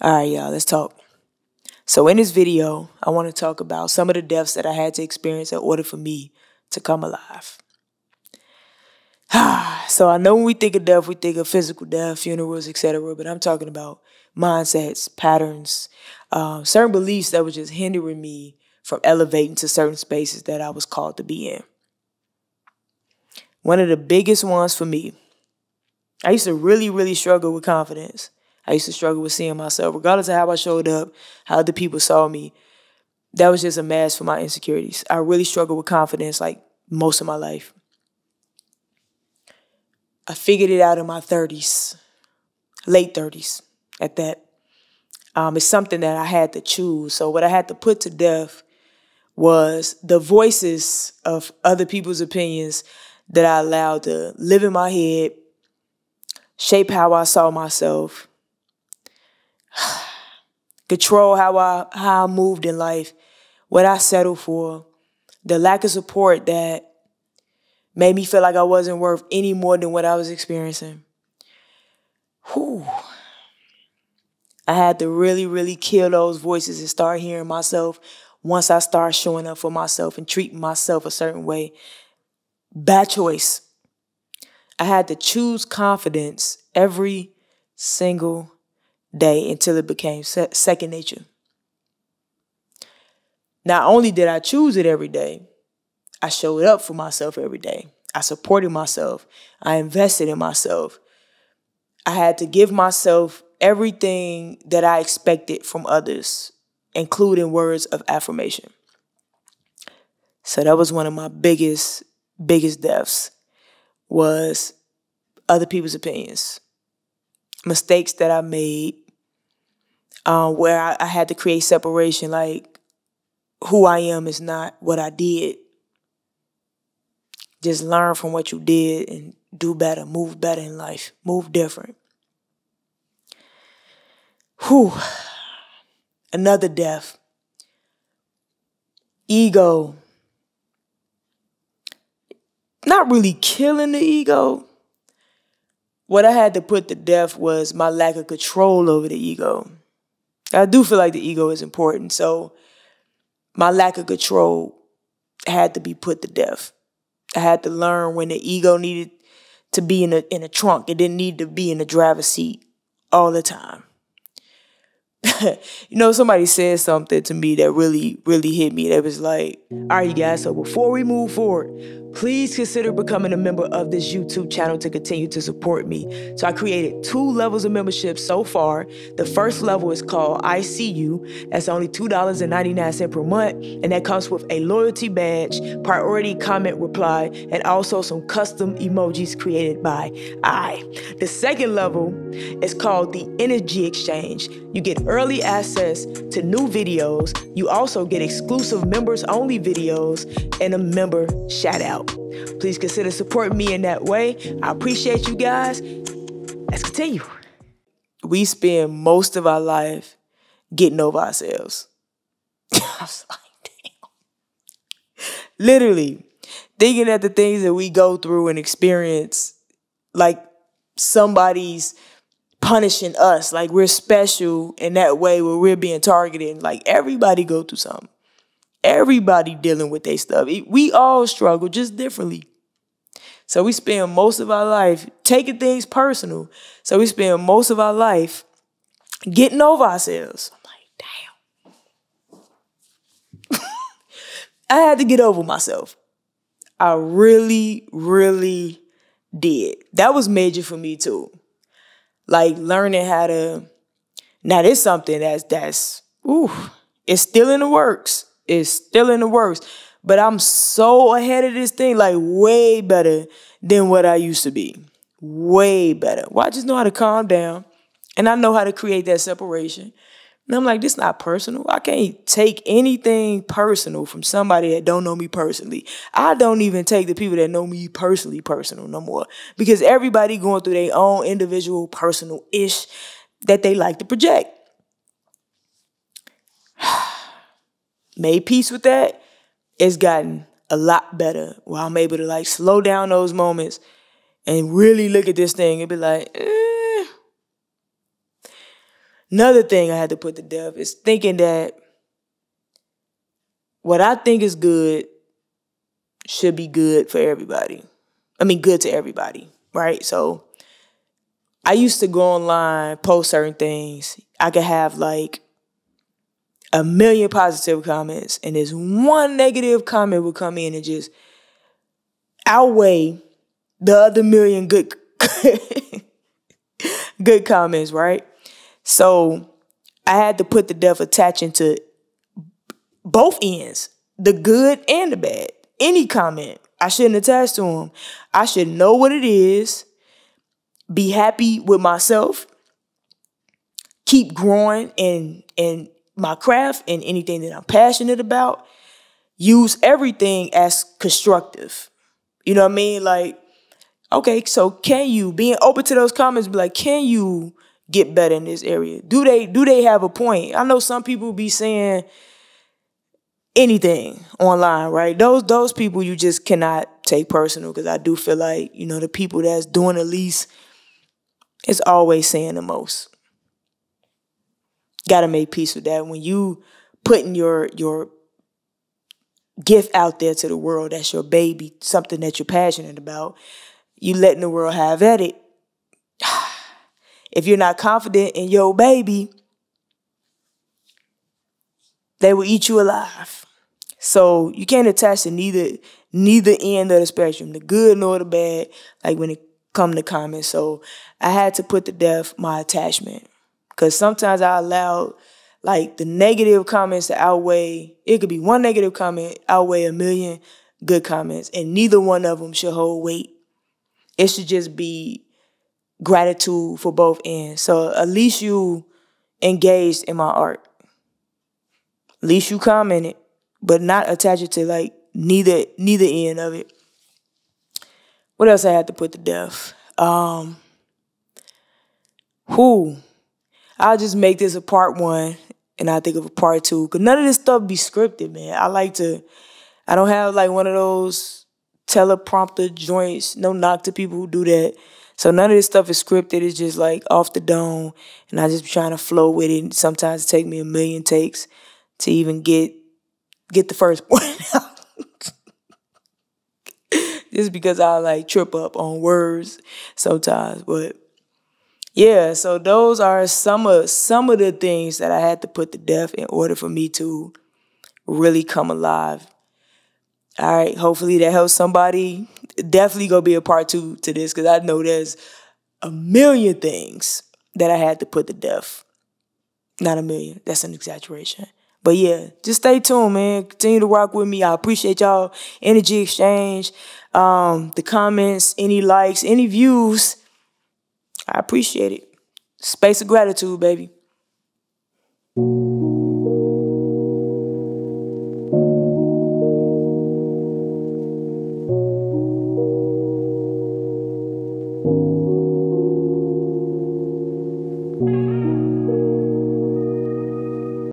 All right, y'all, let's talk. So in this video, I want to talk about some of the deaths that I had to experience in order for me to come alive. So I know when we think of death, we think of physical death, funerals, etc. But I'm talking about mindsets, patterns, certain beliefs that were just hindering me from elevating to certain spaces that I was called to be in. One of the biggest ones for me, I used to really struggle with confidence. I used to struggle with seeing myself, regardless of how I showed up, how other people saw me. That was just a mask for my insecurities. I really struggled with confidence like most of my life. I figured it out in my 30s, late 30s at that. It's something that I had to choose. So what I had to put to death was the voices of other people's opinions that I allowed to live in my head, shape how I saw myself, control how I moved in life, what I settled for, the lack of support that made me feel like I wasn't worth any more than what I was experiencing. Whew. I had to really kill those voices and start hearing myself once I started showing up for myself and treating myself a certain way. Bad choice. I had to choose confidence every single day until it became second nature. Not only did I choose it every day, I showed up for myself every day. I supported myself. I invested in myself. I had to give myself everything that I expected from others, including words of affirmation. So that was one of my biggest deaths, was other people's opinions. Mistakes that I made, where I had to create separation, like who I am is not what I did. Just learn from what you did and do better, move better in life, move different. Whew. Another death. Ego. Not really killing the ego. What I had to put to death was my lack of control over the ego. I do feel like the ego is important, so my lack of control had to be put to death. I had to learn when the ego needed to be in a trunk. It didn't need to be in the driver's seat all the time. You know, somebody said something to me that really hit me. They was like, all right, you guys, so before we move forward, please consider becoming a member of this YouTube channel to continue to support me. So I created 2 levels of membership so far. The first level is called I See You. That's only $2.99 per month. And that comes with a loyalty badge, priority comment reply, and also some custom emojis created by I. The second level is called the Energy Exchange. You get early access to new videos. You also get exclusive members only videos and a member shout out. Please consider supporting me in that way. I appreciate you guys. Let's continue. We spend most of our life getting over ourselves. I was like, damn. Literally, thinking that the things that we go through and experience, like somebody's punishing us, like we're special in that way where we're being targeted. Like everybody go through something. Everybody dealing with their stuff. We all struggle, just differently. So we spend most of our life taking things personal. So we spend most of our life getting over ourselves. I'm like, damn. I had to get over myself. I really did. That was major for me too. Like learning how to, now this is something that's it's still in the works. It's still in the works. But I'm so ahead of this thing, like way better than what I used to be. Way better. Well, I just know how to calm down. And I know how to create that separation. And I'm like, this is not personal. I can't take anything personal from somebody that don't know me personally. I don't even take the people that know me personal no more. Because everybody going through their own individual personal-ish that they like to project. Made peace with that. It's gotten a lot better where I'm able to like slow down those moments and really look at this thing and be like, Another thing I had to put to death is thinking that what I think is good should be good for everybody. I mean, good to everybody, right? So I used to go online, post certain things. I could have like 1,000,000 positive comments, and this one negative comment would come in and just outweigh the other 1,000,000 good good comments, right? So I had to put to death attaching to both ends, the good and the bad. Any comment, I shouldn't attach to them. I should know what it is, be happy with myself, keep growing in my craft and anything that I'm passionate about. Use everything as constructive. You know what I mean? Like, okay, so can you, being open to those comments, be like, can you get better in this area? Do they have a point? I know some people be saying anything online, right? Those people you just cannot take personal, because I do feel like, you know, the people that's doing the least is always saying the most. Gotta make peace with that. When you putting your gift out there to the world, that's your baby, something that you're passionate about, you letting the world have at it. If you're not confident in your baby, they will eat you alive. So you can't attach to neither end of the spectrum, the good nor the bad, like when it come to comments. So I had to put to death my attachment, because sometimes I allowed like the negative comments to outweigh. It could be one negative comment outweigh 1,000,000 good comments, and neither one of them should hold weight. It should just be gratitude for both ends. So at least you engaged in my art. At least you commented, but not attach it to like neither end of it. What else I had to put to death? I'll just make this a part 1, and I'll think of a part 2. Because none of this stuff be scripted, man. I don't have like one of those teleprompter joints. No knock to people who do that. So none of this stuff is scripted. It's just like off the dome, and I just be trying to flow with it. Sometimes it take me 1,000,000 takes to even get the first point out. Just because I like trip up on words sometimes. But yeah, so those are some of the things that I had to put to death in order for me to really come alive. All right, hopefully that helps somebody. Definitely gonna be a part 2 to this, because I know there's 1,000,000 things that I had to put to death. Not 1,000,000, that's an exaggeration. But yeah, just stay tuned, man. Continue to rock with me. I appreciate y'all energy exchange, the comments, any likes, any views. I appreciate it. Space of gratitude, baby.